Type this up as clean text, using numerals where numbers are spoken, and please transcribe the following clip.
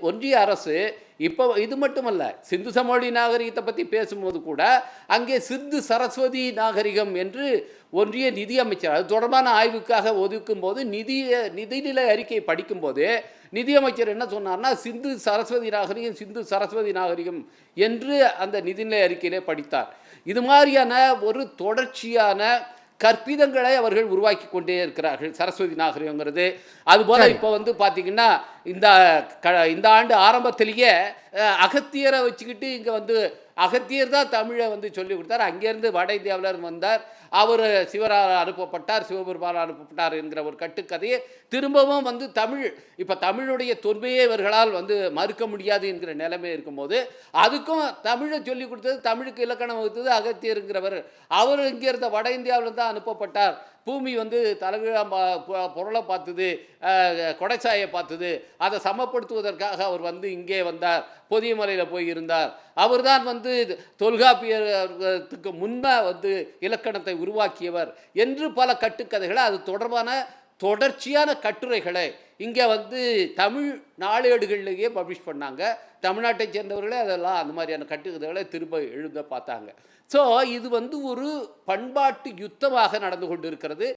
ஒன்றிய அரசு இப்போ இது மட்டுமல்ல, சிந்து சமவெளி நாகரிகத்தை பற்றி பேசும்போது கூட அங்கே சிந்து சரஸ்வதி நாகரிகம் என்று ஒன்றிய நிதி அமைச்சர் அது தொடர்பான ஆய்வுக்காக ஒதுக்கும் போது நிதிநிலை அறிக்கை படிக்கும்போது நிதியமைச்சர் என்ன சொன்னார்னா, சிந்து சரஸ்வதி நாகரிகம் சிந்து சரஸ்வதி நாகரிகம் என்று அந்த நிதிநிலை அறிக்கையிலே படித்தார். இது மாதிரியான ஒரு தொடர்ச்சியான கற்பிதங்களை அவர்கள் உருவாக்கி கொண்டே இருக்கிறார்கள். சரஸ்வதி நாகரிகங்கிறது அதுபோல் இப்போ வந்து பார்த்தீங்கன்னா இந்த ஆண்டு ஆரம்பத்திலேயே அகத்தியரை வச்சுக்கிட்டு இங்கே வந்து அகத்தியர் தான் தமிழை வந்து சொல்லி கொடுத்தார். அங்கேருந்து வட இந்தியாவில் வந்தார், அவர் சிவரால் அனுப்பப்பட்டார், சிவபெருமானால் அனுப்பப்பட்டார் என்கிற ஒரு கட்டுக்கதையை திரும்பவும் வந்து இப்போ தமிழுடைய தொன்மையை இவர்களால் வந்து மறுக்க முடியாது என்கிற நிலைமை இருக்கும்போது அதுக்கும் தமிழை சொல்லி கொடுத்தது, தமிழுக்கு இலக்கணம் வகுத்தது அகத்தியருங்கிறவர். அவர் இங்கே இருந்த வட இந்தியாவில் தான் அனுப்பப்பட்டார். பூமி வந்து தலைகீழாக பொருளை பார்த்தது, கொடைசாயை பார்த்தது, அதை சமப்படுத்துவதற்காக அவர் வந்து இங்கே வந்தார், பொதியமலையில் போய் இருந்தார். அவர் தான் வந்து தொல்காப்பியத்துக்கு முன்னே வந்து இலக்கணத்தை உருவாக்கியவர் என்று பல கட்டுக்கதைகளை அது தொடர்பான தொடர்ச்சியான கட்டுரைகளை இங்கே வந்து தமிழ் நாளேடுகளிலேயே பப்ளிஷ் பண்ணாங்க. தமிழ்நாட்டை சேர்ந்தவர்களே அதெல்லாம் அந்த மாதிரியான கட்டுக்கதைகளை திரும்ப எழுத பார்த்தாங்க. ஸோ இது வந்து ஒரு பண்பாட்டு யுத்தமாக நடந்து கொண்டு இருக்கிறது.